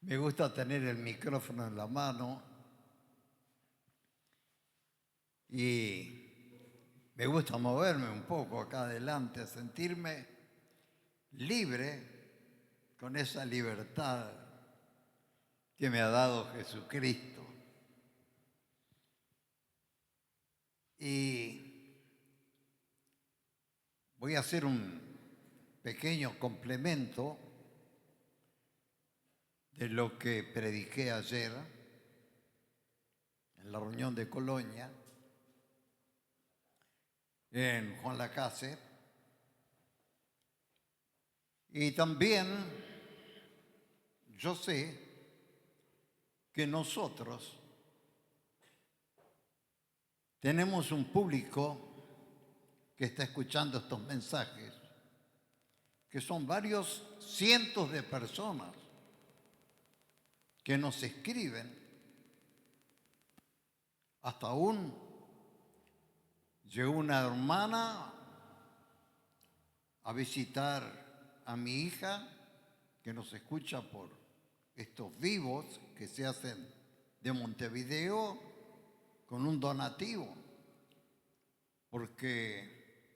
Me gusta tener el micrófono en la mano y me gusta moverme un poco acá adelante, sentirme libre con esa libertad que me ha dado Jesucristo. Y voy a hacer un pequeño complemento de lo que prediqué ayer en la reunión de Colonia, en Juan Lacase. Y también yo sé que nosotros tenemos un público que está escuchando estos mensajes, que son varios cientos de personas que nos escriben. Hasta aún llegó una hermana a visitar a mi hija, que nos escucha por estos vivos que se hacen de Montevideo con un donativo, porque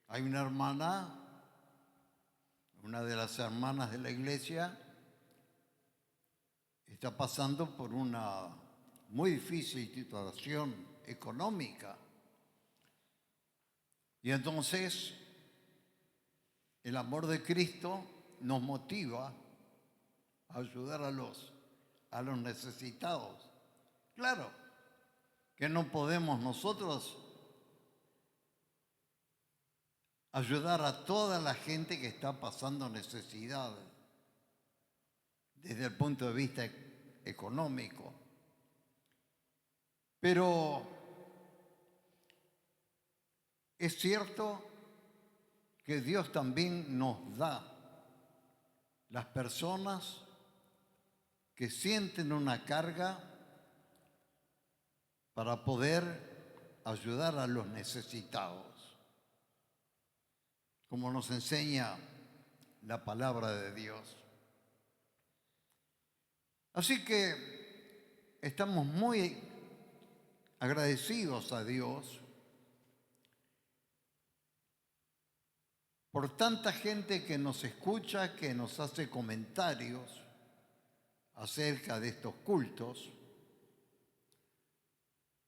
hay una hermana, una de las hermanas de la iglesia, está pasando por una muy difícil situación económica. Y entonces el amor de Cristo nos motiva a ayudar a los necesitados. Claro que no podemos nosotros ayudar a toda la gente que está pasando necesidad desde el punto de vista económico. Pero es cierto que Dios también nos da las personas que sienten una carga para poder ayudar a los necesitados, como nos enseña la palabra de Dios. Así que estamos muy agradecidos a Dios por tanta gente que nos escucha, que nos hace comentarios acerca de estos cultos,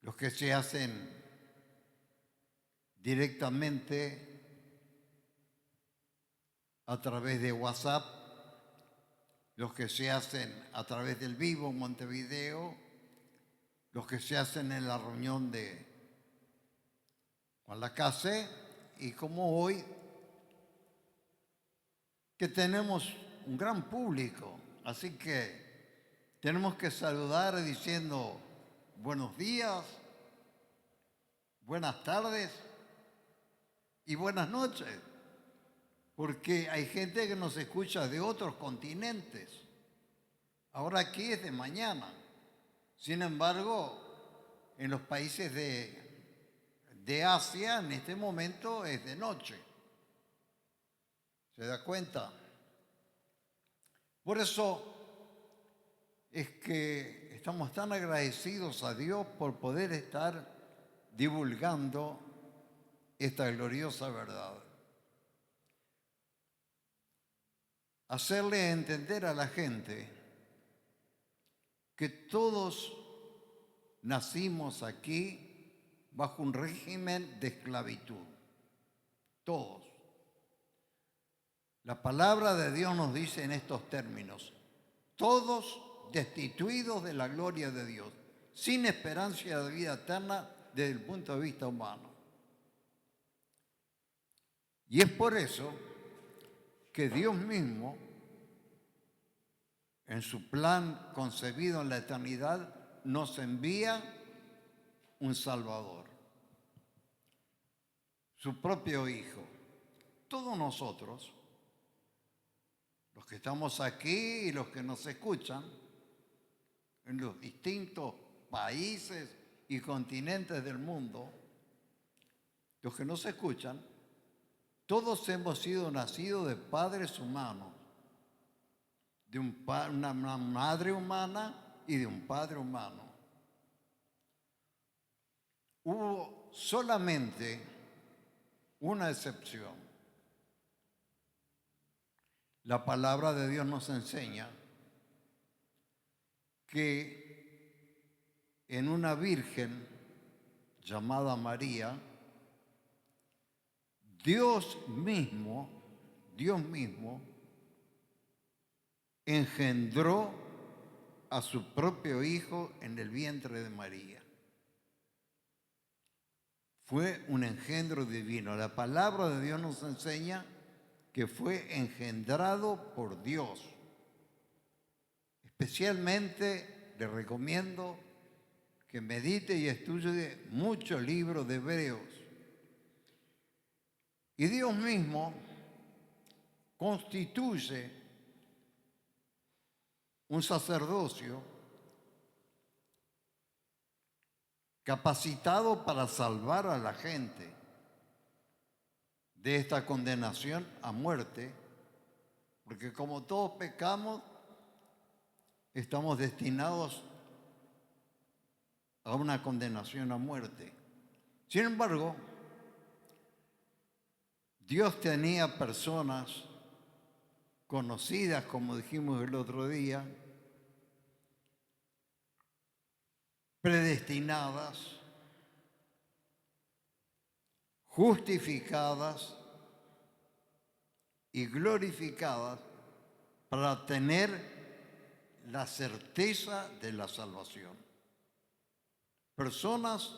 los que se hacen directamente a través de WhatsApp, los que se hacen a través del vivo en Montevideo, los que se hacen en la reunión de Juan Lacase, y como hoy, que tenemos un gran público. Así que tenemos que saludar diciendo buenos días, buenas tardes y buenas noches, porque hay gente que nos escucha de otros continentes. Ahora aquí es de mañana. Sin embargo, en los países de Asia, en este momento es de noche. ¿Se da cuenta? Por eso es que estamos tan agradecidos a Dios por poder estar divulgando esta gloriosa verdad. Hacerle entender a la gente que todos nacimos aquí bajo un régimen de esclavitud. Todos. La palabra de Dios nos dice en estos términos: todos destituidos de la gloria de Dios, sin esperanza de vida eterna desde el punto de vista humano. Y es por eso que Dios mismo, en su plan concebido en la eternidad, nos envía un Salvador, su propio Hijo. Todos nosotros, los que estamos aquí y los que nos escuchan en los distintos países y continentes del mundo, los que nos escuchan, todos hemos sido nacidos de padres humanos, de una madre humana y de un padre humano. Hubo solamente una excepción. La palabra de Dios nos enseña que en una virgen llamada María, Dios mismo engendró a su propio hijo en el vientre de María. Fue un engendro divino. La palabra de Dios nos enseña que fue engendrado por Dios. Especialmente le recomiendo que medite y estudie muchos libros de Hebreos. Y Dios mismo constituye un sacerdocio capacitado para salvar a la gente de esta condenación a muerte, porque como todos pecamos, estamos destinados a una condenación a muerte. Sin embargo, Dios tenía personas conocidas, como dijimos el otro día, predestinadas, justificadas y glorificadas para tener la certeza de la salvación. Personas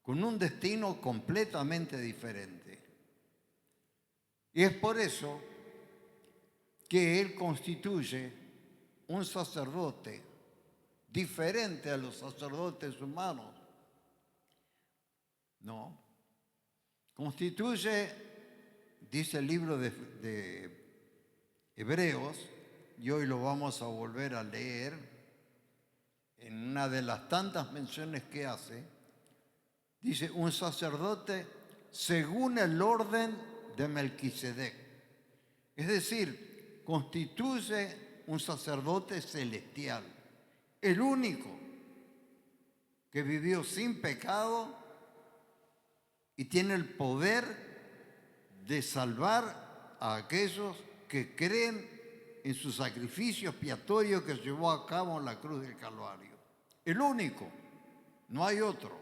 con un destino completamente diferente. Y es por eso que Él constituye un sacerdote diferente a los sacerdotes humanos. No. Constituye, dice el libro de Hebreos, y hoy lo vamos a volver a leer, en una de las tantas menciones que hace, dice, un sacerdote según el orden de Melquisedec. Es decir, constituye un sacerdote celestial, el único que vivió sin pecado y tiene el poder de salvar a aquellos que creen en su sacrificio expiatorio que llevó a cabo en la cruz del Calvario. El único, no hay otro.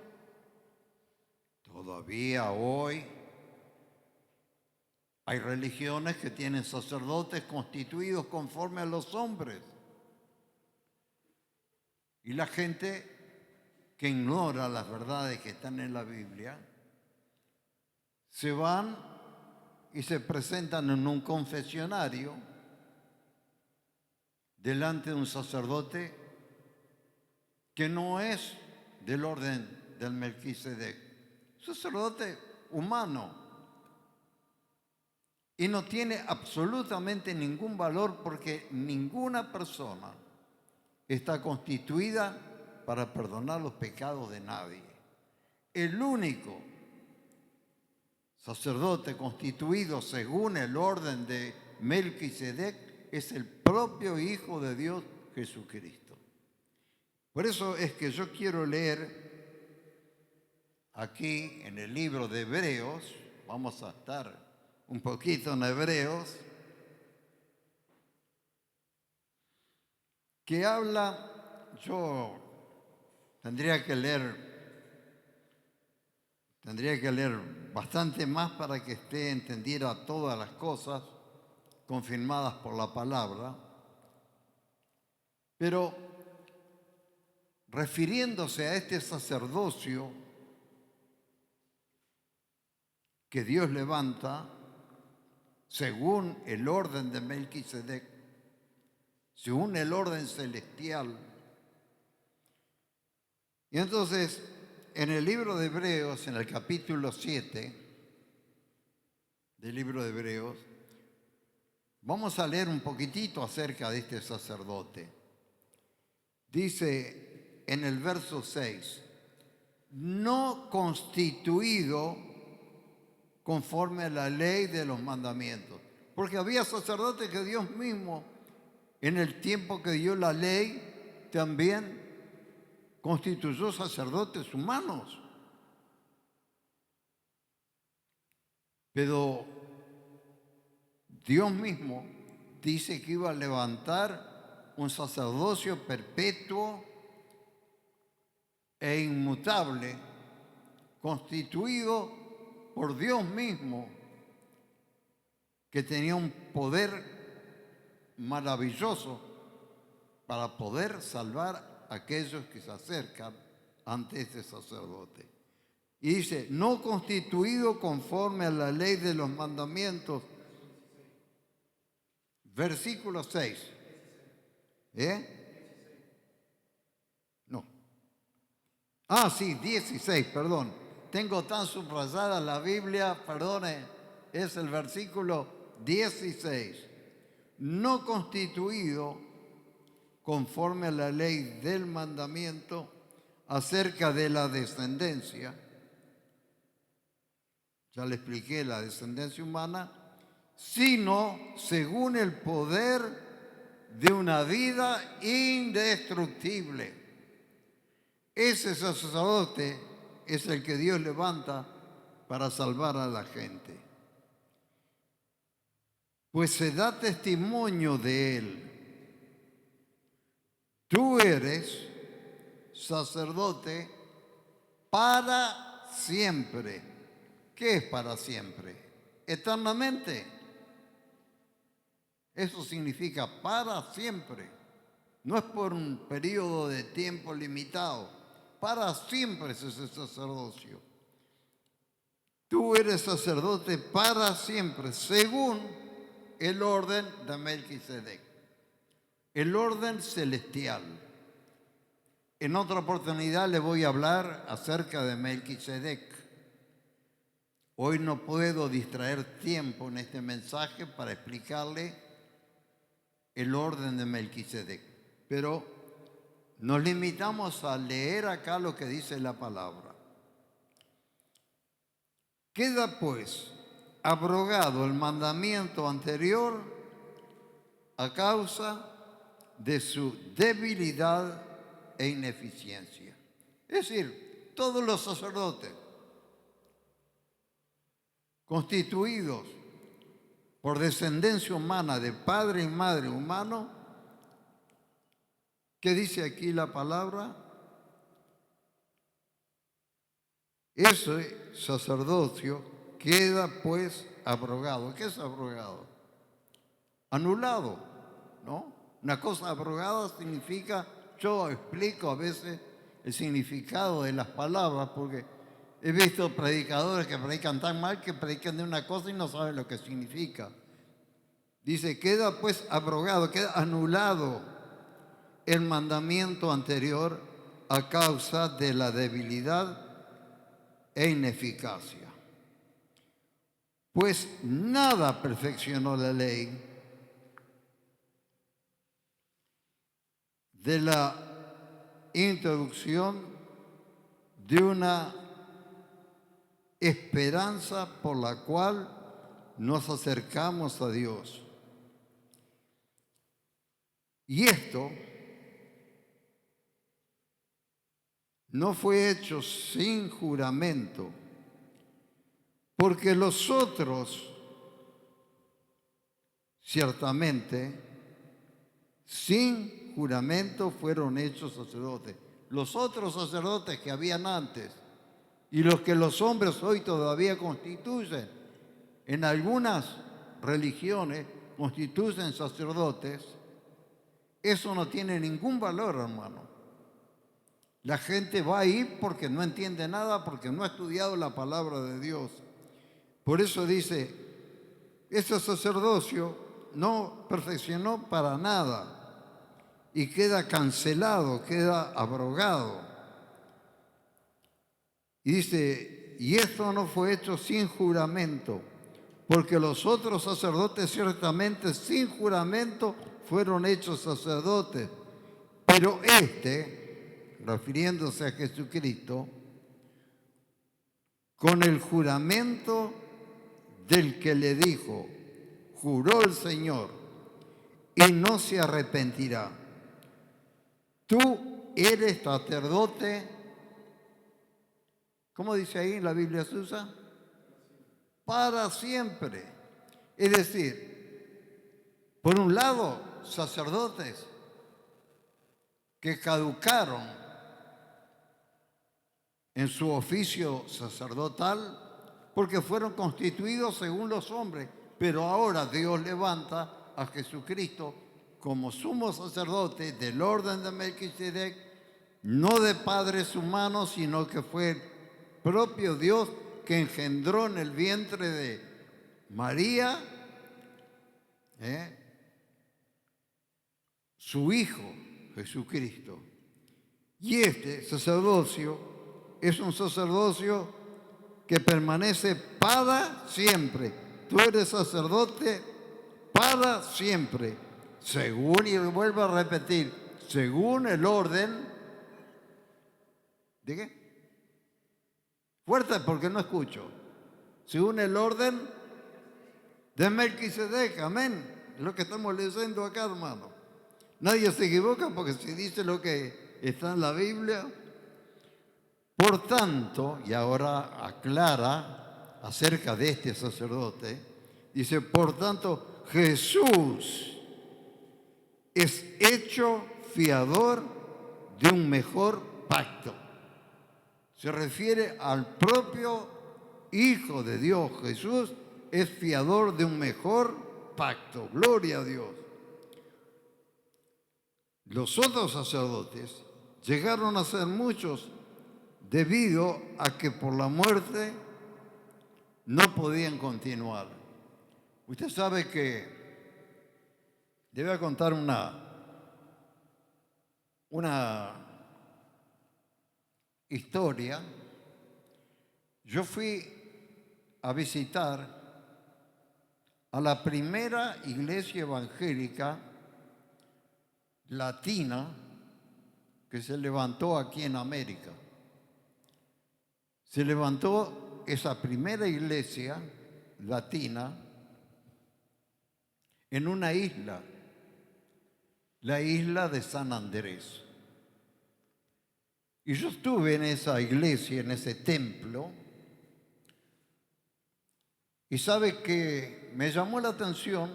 Todavía hoy hay religiones que tienen sacerdotes constituidos conforme a los hombres. Y la gente que ignora las verdades que están en la Biblia, se van y se presentan en un confesionario delante de un sacerdote que no es del orden del Melquisedec, sacerdote humano, y no tiene absolutamente ningún valor porque ninguna persona está constituida para perdonar los pecados de nadie. El único sacerdote constituido según el orden de Melquisedec es el propio Hijo de Dios, Jesucristo. Por eso es que yo quiero leer aquí en el libro de Hebreos, vamos a estar un poquito en Hebreos, que habla, yo tendría que leer bastante más para que esté entendida todas las cosas confirmadas por la palabra, pero refiriéndose a este sacerdocio que Dios levanta según el orden de Melquisedec, según el orden celestial. Y entonces, en el libro de Hebreos, en el capítulo 7 del libro de Hebreos, vamos a leer un poquitito acerca de este sacerdote. Dice en el verso 6, no constituido conforme a la ley de los mandamientos. Porque había sacerdotes que Dios mismo en el tiempo que dio la ley, también constituyó sacerdotes humanos. Pero Dios mismo dice que iba a levantar un sacerdocio perpetuo e inmutable, constituido por Dios mismo, que tenía un poder maravilloso para poder salvar a aquellos que se acercan ante este sacerdote. Y dice, no constituido conforme a la ley de los mandamientos. Versículo 6. No. Sí, 16, perdón. Tengo tan subrayada la Biblia, perdone, es el versículo 16. No constituido conforme a la ley del mandamiento acerca de la descendencia. Ya le expliqué la descendencia humana, sino según el poder de una vida indestructible. Ese sacerdote es el que Dios levanta para salvar a la gente. Pues se da testimonio de él. Tú eres sacerdote para siempre. ¿Qué es para siempre? Eternamente. Eso significa para siempre. No es por un periodo de tiempo limitado. Para siempre es ese sacerdocio. Tú eres sacerdote para siempre, según el orden de Melquisedec. El orden celestial. En otra oportunidad le voy a hablar acerca de Melquisedec. Hoy no puedo distraer tiempo en este mensaje para explicarle el orden de Melquisedec, pero nos limitamos a leer acá lo que dice la palabra. Queda pues abrogado el mandamiento anterior a causa de su debilidad e ineficiencia. Es decir, todos los sacerdotes constituidos por descendencia humana de padre y madre humano, ¿qué dice aquí la palabra? Ese sacerdocio queda pues abrogado. ¿Qué es abrogado? Anulado, ¿no? Una cosa abrogada significa, yo explico a veces el significado de las palabras porque he visto predicadores que predican tan mal que predican de una cosa y no saben lo que significa. Dice, queda pues abrogado, queda anulado el mandamiento anterior a causa de la debilidad e ineficacia. Pues nada perfeccionó la ley de la introducción de una esperanza por la cual nos acercamos a Dios. Y esto no fue hecho sin juramento, porque los otros, ciertamente, sin juramento fueron hechos sacerdotes. Los otros sacerdotes que habían antes y los que los hombres hoy todavía constituyen, en algunas religiones constituyen sacerdotes, eso no tiene ningún valor, hermano. La gente va ahí porque no entiende nada, porque no ha estudiado la palabra de Dios. Por eso dice, ese sacerdocio no perfeccionó para nada y queda cancelado, queda abrogado. Y dice, y esto no fue hecho sin juramento, porque los otros sacerdotes ciertamente sin juramento fueron hechos sacerdotes, pero este, refiriéndose a Jesucristo, con el juramento del que le dijo, juró el Señor, y no se arrepentirá. Tú eres sacerdote, ¿cómo dice ahí en la Biblia se usa? Para siempre. Es decir, por un lado, sacerdotes que caducaron en su oficio sacerdotal porque fueron constituidos según los hombres, pero ahora Dios levanta a Jesucristo como sumo sacerdote del orden de Melquisedec, no de padres humanos, sino que fue el propio Dios que engendró en el vientre de María, su Hijo Jesucristo. Y este sacerdocio es un sacerdocio que permanece para siempre. Tú eres sacerdote para siempre, según, y vuelvo a repetir, según el orden, ¿de qué? Fuerte porque no escucho. Según el orden de Melquisedec, amén. Es lo que estamos leyendo acá, hermano. Nadie se equivoca porque si dice lo que está en la Biblia. Por tanto, y ahora aclara acerca de este sacerdote, dice, por tanto, Jesús es hecho fiador de un mejor pacto. Se refiere al propio Hijo de Dios. Jesús es fiador de un mejor pacto. Gloria a Dios. Los otros sacerdotes llegaron a ser muchos debido a que por la muerte no podían continuar. Usted sabe que debe contar una historia. Yo fui a visitar a la primera iglesia evangélica latina que se levantó aquí en América. Se levantó esa primera iglesia latina en una isla, la isla de San Andrés. Y yo estuve en esa iglesia, en ese templo, y sabe que me llamó la atención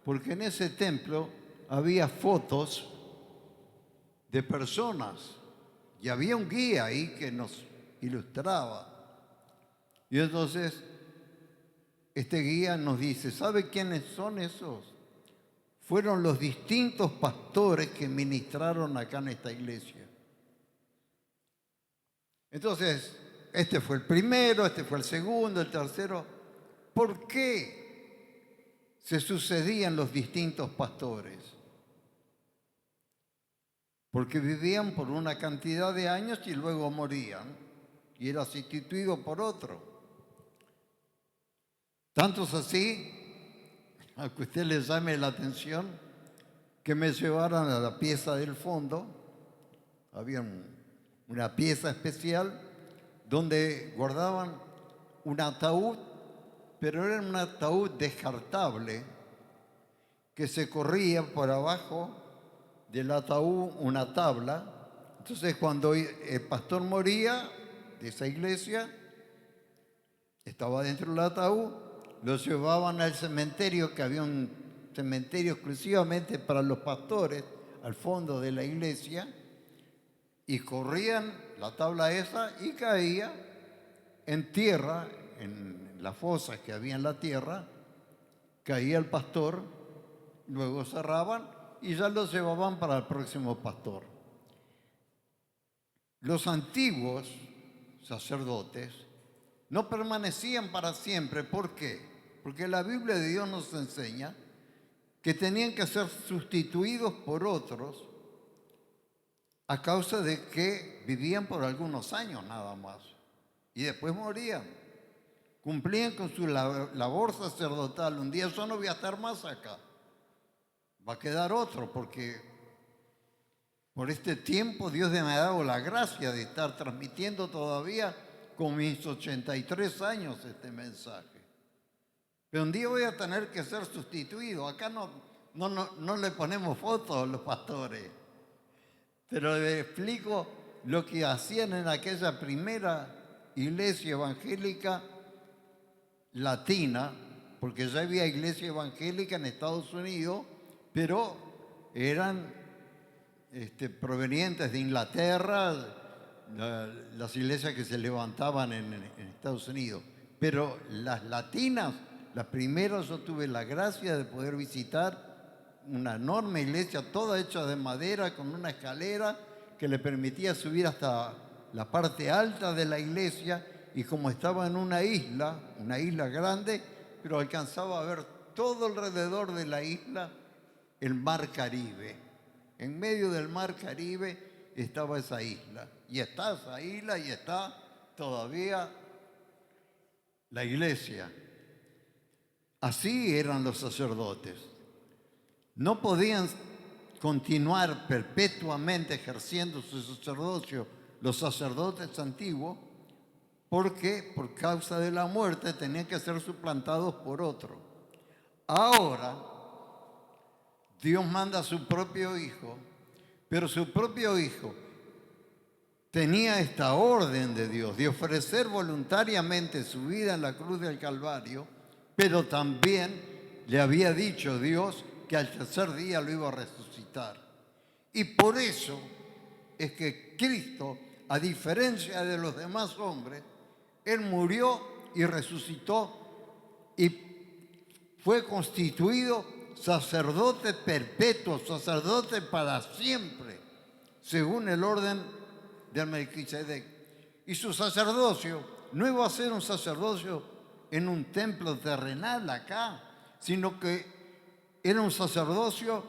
porque en ese templo había fotos de personas y había un guía ahí que nos ilustraba. Y entonces este guía nos dice, ¿sabe quiénes son esos? Fueron los distintos pastores que ministraron acá en esta iglesia. Entonces, este fue el primero, este fue el segundo, el tercero. ¿Por qué se sucedían los distintos pastores? Porque vivían por una cantidad de años y luego morían y era sustituido por otro. Tanto es así, a que usted le llame la atención, que me llevaron a la pieza del fondo. Había una pieza especial donde guardaban un ataúd, pero era un ataúd descartable que se corría por abajo del ataúd una tabla. Entonces cuando el pastor moría de esa iglesia, estaba dentro del ataúd, lo llevaban al cementerio, que había un cementerio exclusivamente para los pastores, al fondo de la iglesia, y corrían la tabla esa y caía en tierra, en las fosas que había en la tierra, caía el pastor, luego cerraban y ya lo llevaban para el próximo pastor. Los antiguos sacerdotes no permanecían para siempre. ¿Por qué? Porque la Biblia de Dios nos enseña que tenían que ser sustituidos por otros a causa de que vivían por algunos años nada más y después morían. Cumplían con su labor sacerdotal. Un día yo no voy a estar más acá. Va a quedar otro, porque por este tiempo Dios me ha dado la gracia de estar transmitiendo todavía con mis 83 años este mensaje. Pero un día voy a tener que ser sustituido. Acá no no le ponemos fotos a los pastores, pero les explico lo que hacían en aquella primera iglesia evangélica latina, porque ya había iglesia evangélica en Estados Unidos, pero eran provenientes de Inglaterra, las iglesias que se levantaban en Estados Unidos. Pero las latinas, las primeras, yo tuve la gracia de poder visitar una enorme iglesia, toda hecha de madera, con una escalera que le permitía subir hasta la parte alta de la iglesia, y como estaba en una isla grande, pero alcanzaba a ver todo alrededor de la isla el mar Caribe. En medio del mar Caribe estaba esa isla. Y está esa isla y está todavía la iglesia. Así eran los sacerdotes. No podían continuar perpetuamente ejerciendo su sacerdocio los sacerdotes antiguos, porque por causa de la muerte tenían que ser suplantados por otro. Ahora Dios manda a su propio Hijo, pero su propio Hijo tenía esta orden de Dios de ofrecer voluntariamente su vida en la cruz del Calvario, pero también le había dicho Dios que al tercer día lo iba a resucitar. Y por eso es que Cristo, a diferencia de los demás hombres, Él murió y resucitó y fue constituido sacerdote perpetuo, sacerdote para siempre, según el orden de Melquisedec. Y su sacerdocio no iba a ser un sacerdocio en un templo terrenal acá, sino que era un sacerdocio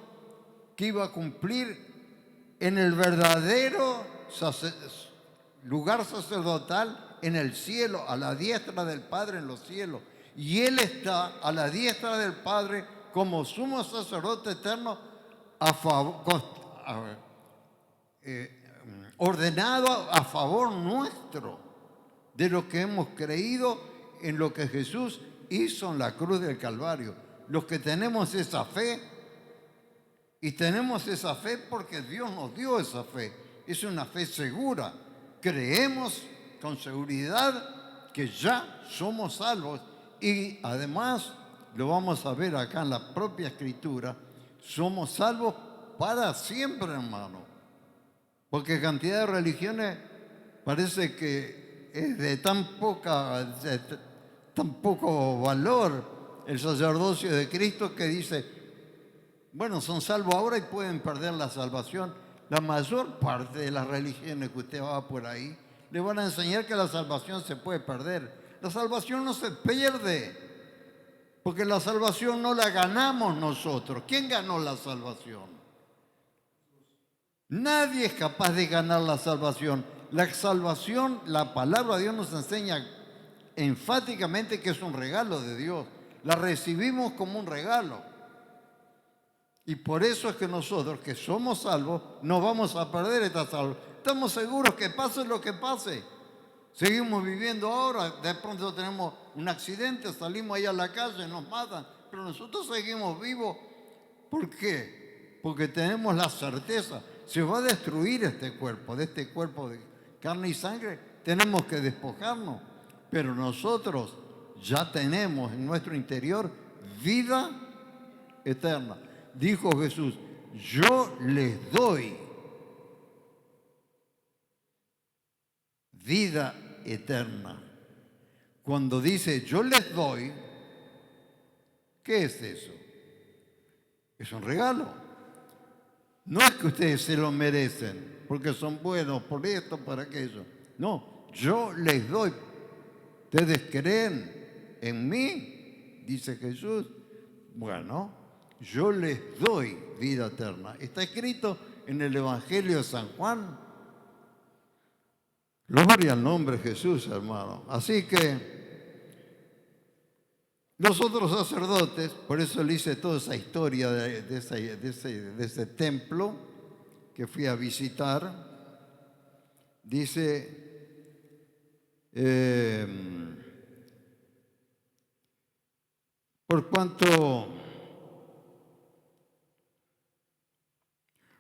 que iba a cumplir en el verdadero lugar sacerdotal en el cielo, a la diestra del Padre en los cielos. Y Él está a la diestra del Padre como sumo sacerdote eterno ordenado a favor nuestro, de lo que hemos creído en lo que Jesús hizo en la cruz del Calvario. Los que tenemos esa fe, y tenemos esa fe porque Dios nos dio esa fe, es una fe segura. Creemos con seguridad que ya somos salvos, y además, lo vamos a ver acá en la propia Escritura, somos salvos para siempre, hermano. Porque cantidad de religiones parece que es de tan poco valor el sacerdocio de Cristo, que dice, bueno, son salvos ahora y pueden perder la salvación. La mayor parte de las religiones que usted va por ahí le van a enseñar que la salvación se puede perder. La salvación no se pierde, porque la salvación no la ganamos nosotros. ¿Quién ganó la salvación? Nadie es capaz de ganar la salvación. La salvación, la palabra de Dios nos enseña enfáticamente que es un regalo de Dios. La recibimos como un regalo. Y por eso es que nosotros, que somos salvos, no vamos a perder esta salvación. Estamos seguros que pase lo que pase. Seguimos viviendo ahora, de pronto tenemos un accidente, salimos ahí a la calle, nos matan, pero nosotros seguimos vivos. ¿Por qué? Porque tenemos la certeza, se va a destruir este cuerpo, de este cuerpo de carne y sangre, tenemos que despojarnos, pero nosotros ya tenemos en nuestro interior vida eterna. Dijo Jesús, yo les doy vida eterna. Cuando dice yo les doy, ¿qué es eso? Es un regalo. No es que ustedes se lo merecen, porque son buenos por esto, por aquello. No, yo les doy. ¿Ustedes creen en mí? Dice Jesús. Bueno, yo les doy vida eterna. Está escrito en el Evangelio de San Juan. Gloria al nombre de Jesús, hermano. Así que los otros sacerdotes, por eso le hice toda esa historia de ese templo que fui a visitar, dice, por cuanto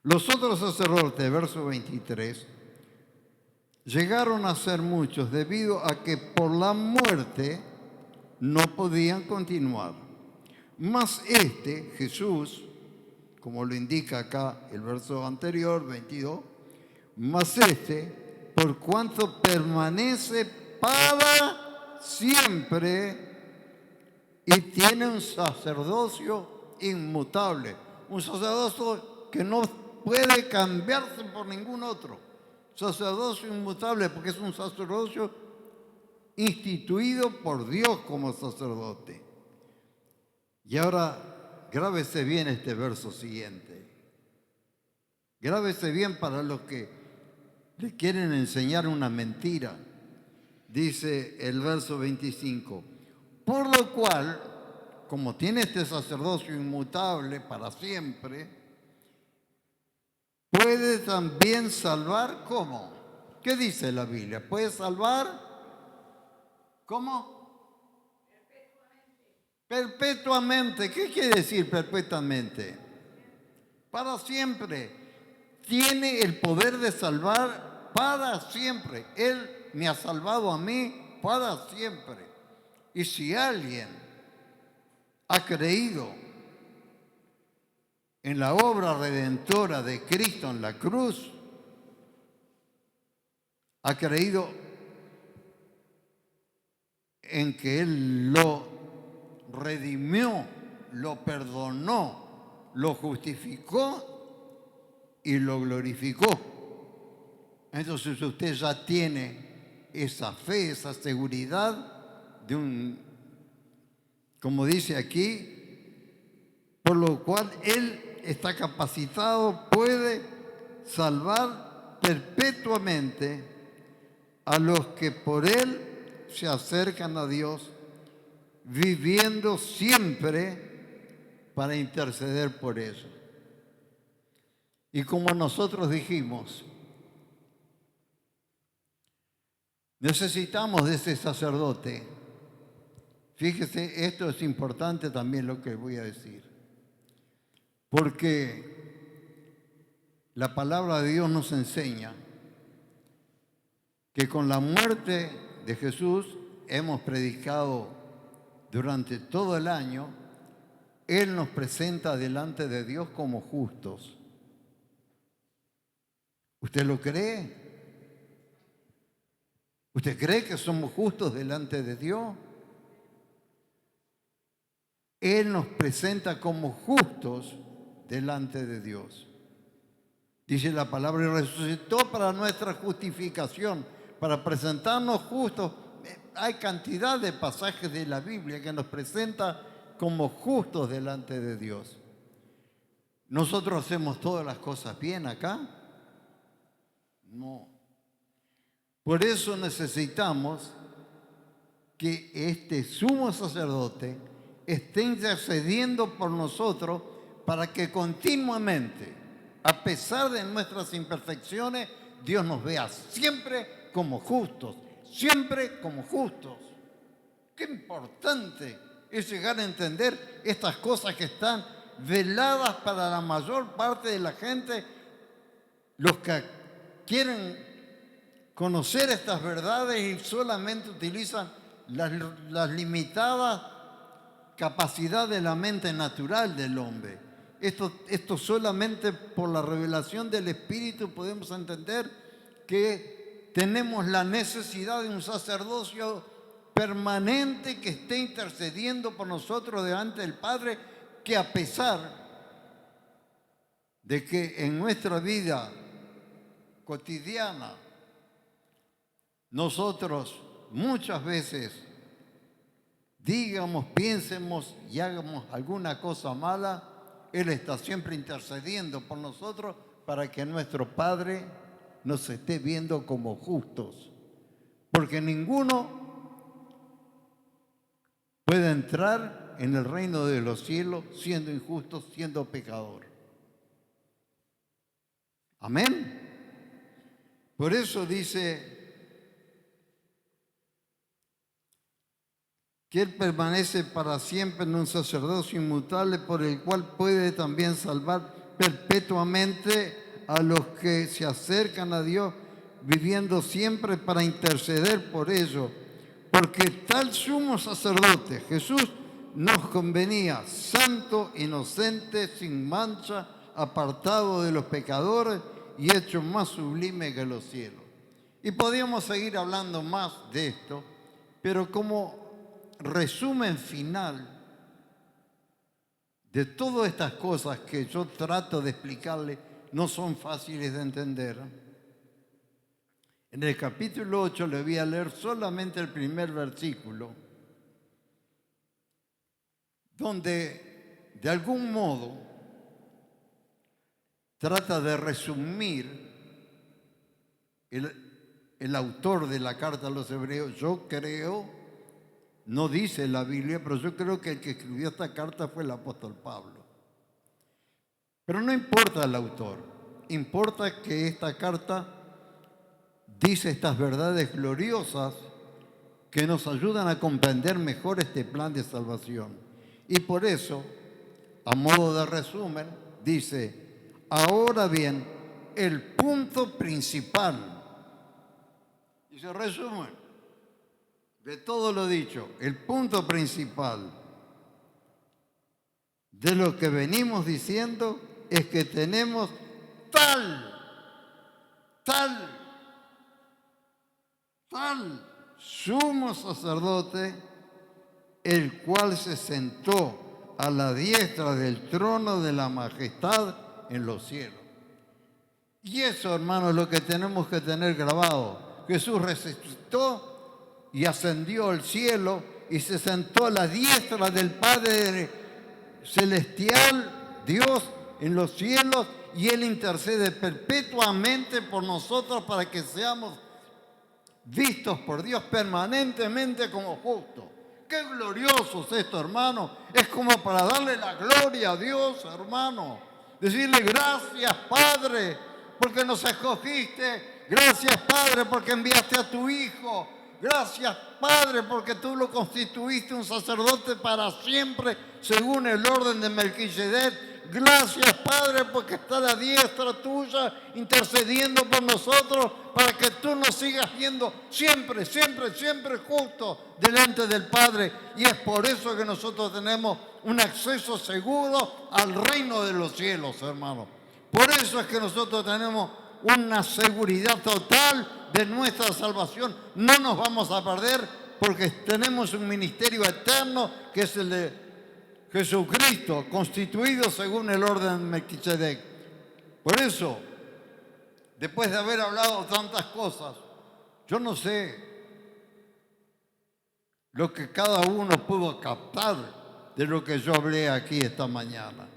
Los otros sacerdotes, verso 23, llegaron a ser muchos debido a que por la muerte no podían continuar. Mas Jesús, como lo indica acá el verso anterior, 22, mas por cuanto permanece para siempre y tiene un sacerdocio inmutable, un sacerdocio que no puede cambiarse por ningún otro, sacerdocio inmutable porque es un sacerdocio instituido por Dios como sacerdote. Y ahora grábese bien este verso siguiente, grábese bien para los que le quieren enseñar una mentira. Dice el verso 25, por lo cual, como tiene este sacerdocio inmutable para siempre, puede también salvar, ¿cómo? ¿Qué dice la Biblia? ¿Puede salvar? ¿Cómo? Perpetuamente. ¿Qué quiere decir perpetuamente? Para siempre. Tiene el poder de salvar para siempre. Él me ha salvado a mí para siempre. Y si alguien ha creído en la obra redentora de Cristo en la cruz, ha creído en que Él lo redimió, lo perdonó, lo justificó y lo glorificó. Entonces usted ya tiene esa fe, esa seguridad de como dice aquí, por lo cual Él está capacitado, puede salvar perpetuamente a los que por Él se acercan a Dios, viviendo siempre para interceder por ellos. Y como nosotros dijimos, necesitamos de ese sacerdote. Fíjese, esto es importante también lo que voy a decir, porque la palabra de Dios nos enseña que con la muerte de Jesús hemos predicado durante todo el año. Él nos presenta delante de Dios como justos. ¿Usted lo cree? ¿Usted cree que somos justos delante de Dios? Él nos presenta como justos delante de Dios. Dice la palabra, y resucitó para nuestra justificación, para presentarnos justos. Hay cantidad de pasajes de la Biblia que nos presenta como justos delante de Dios. ¿Nosotros hacemos todas las cosas bien acá? No. Por eso necesitamos que este sumo sacerdote esté intercediendo por nosotros para que continuamente, a pesar de nuestras imperfecciones, Dios nos vea siempre como justos, siempre como justos. Qué importante es llegar a entender estas cosas que están veladas para la mayor parte de la gente. Los que quieren conocer estas verdades y solamente utilizan las limitadas capacidad de la mente natural del hombre. Esto solamente por la revelación del Espíritu podemos entender que tenemos la necesidad de un sacerdocio permanente que esté intercediendo por nosotros delante del Padre, que a pesar de que en nuestra vida cotidiana nosotros muchas veces digamos, piensemos y hagamos alguna cosa mala, Él está siempre intercediendo por nosotros para que nuestro Padre nos esté viendo como justos. Porque ninguno puede entrar en el reino de los cielos siendo injusto, siendo pecador. Amén. Por eso dice que Él permanece para siempre en un sacerdocio inmutable por el cual puede también salvar perpetuamente a los que se acercan a Dios, viviendo siempre para interceder por ellos. Porque tal sumo sacerdote, Jesús, nos convenía, santo, inocente, sin mancha, apartado de los pecadores y hecho más sublime que los cielos. Y podríamos seguir hablando más de esto, pero como resumen final de todas estas cosas que yo trato de explicarle, no son fáciles de entender. En el capítulo 8 le voy a leer solamente el primer versículo, donde de algún modo trata de resumir el autor de la carta a los hebreos. Yo creo, no dice la Biblia, pero yo creo que el que escribió esta carta fue el apóstol Pablo. Pero no importa el autor, importa que esta carta dice estas verdades gloriosas que nos ayudan a comprender mejor este plan de salvación. Y por eso, a modo de resumen, dice: ahora bien, el punto principal, y se resumen de todo lo dicho, el punto principal de lo que venimos diciendo es que tenemos tal sumo sacerdote, el cual se sentó a la diestra del trono de la majestad en los cielos. Y eso, hermanos, es lo que tenemos que tener grabado. Jesús resucitó y ascendió al cielo y se sentó a la diestra del Padre celestial, Dios, en los cielos, y Él intercede perpetuamente por nosotros para que seamos vistos por Dios permanentemente como justos. ¡Qué glorioso es esto, hermano! Es como para darle la gloria a Dios, hermano. Decirle: gracias, Padre, porque nos escogiste. Gracias, Padre, porque enviaste a tu Hijo. Gracias, Padre, porque tú lo constituiste un sacerdote para siempre, según el orden de Melquisedec. Gracias, Padre, porque está a la diestra tuya intercediendo por nosotros para que tú nos sigas viendo siempre, siempre, siempre justo delante del Padre. Y es por eso que nosotros tenemos un acceso seguro al reino de los cielos, hermano. Por eso es que nosotros tenemos una seguridad total de nuestra salvación. No nos vamos a perder porque tenemos un ministerio eterno que es el de Jesucristo, constituido según el orden de Melquisedec. Por eso, después de haber hablado tantas cosas, yo no sé lo que cada uno pudo captar de lo que yo hablé aquí esta mañana.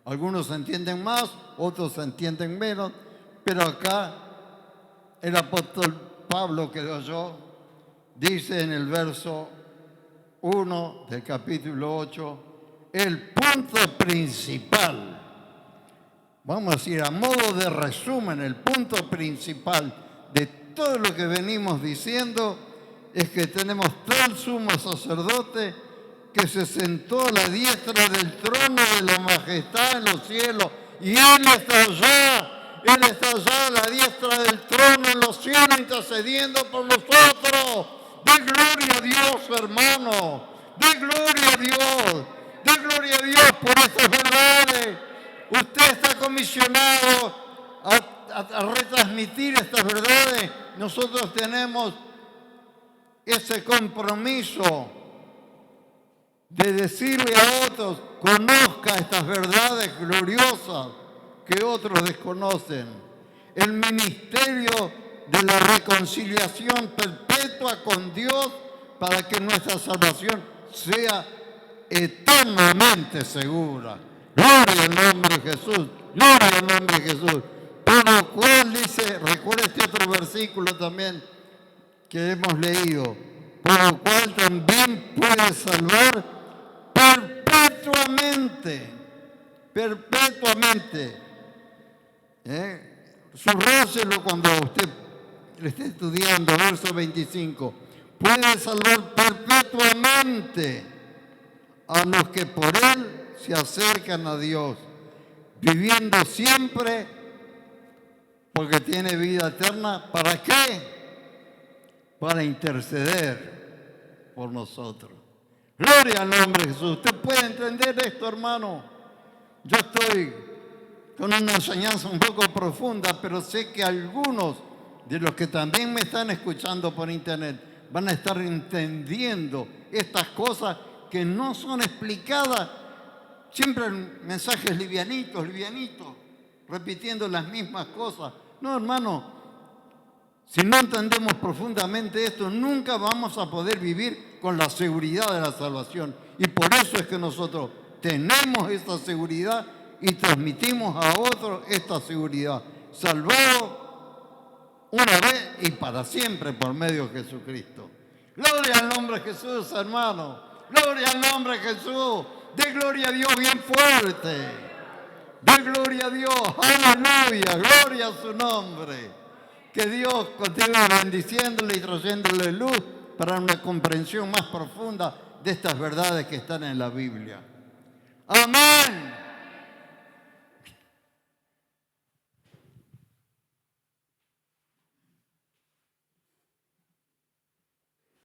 Algunos entienden más, otros entienden menos, pero acá el apóstol Pablo, creo yo, dice en el verso 1 del capítulo 8, el punto principal, vamos a decir a modo de resumen, el punto principal de todo lo que venimos diciendo es que tenemos tal sumo sacerdote que se sentó a la diestra del trono de la majestad en los cielos, y Él está allá a la diestra del trono en los cielos intercediendo por nosotros. De gloria a Dios, hermano, de gloria a Dios. De gloria a Dios por estas verdades. Usted está comisionado a retransmitir estas verdades. Nosotros tenemos ese compromiso de decirle a otros: conozca estas verdades gloriosas que otros desconocen. El ministerio de la reconciliación perpetua con Dios para que nuestra salvación sea eternamente segura. Gloria al nombre de Jesús, gloria al nombre de Jesús. Por lo cual dice, recuerda este otro versículo también que hemos leído, por lo cual también puede salvar perpetuamente, perpetuamente. Subrayelo cuando usted le esté estudiando, verso 25. Puede salvar perpetuamente a los que por Él se acercan a Dios, viviendo siempre porque tiene vida eterna. ¿Para qué? Para interceder por nosotros. Gloria al nombre de Jesús. ¿Usted puede entender esto, hermano? Yo estoy con una enseñanza un poco profunda, pero sé que algunos de los que también me están escuchando por internet van a estar entendiendo estas cosas que no son explicadas. Siempre mensajes livianitos, repitiendo las mismas cosas. No, hermano, si no entendemos profundamente esto, nunca vamos a poder vivir con la seguridad de la salvación. Y por eso es que nosotros tenemos esta seguridad y transmitimos a otros esta seguridad. Salvado una vez y para siempre por medio de Jesucristo. Gloria al nombre de Jesús, hermano. Gloria al nombre de Jesús. De gloria a Dios bien fuerte. De gloria a Dios. Aleluya. Gloria a su nombre. Que Dios continúe bendiciéndole y trayéndole luz para una comprensión más profunda de estas verdades que están en la Biblia. Amén.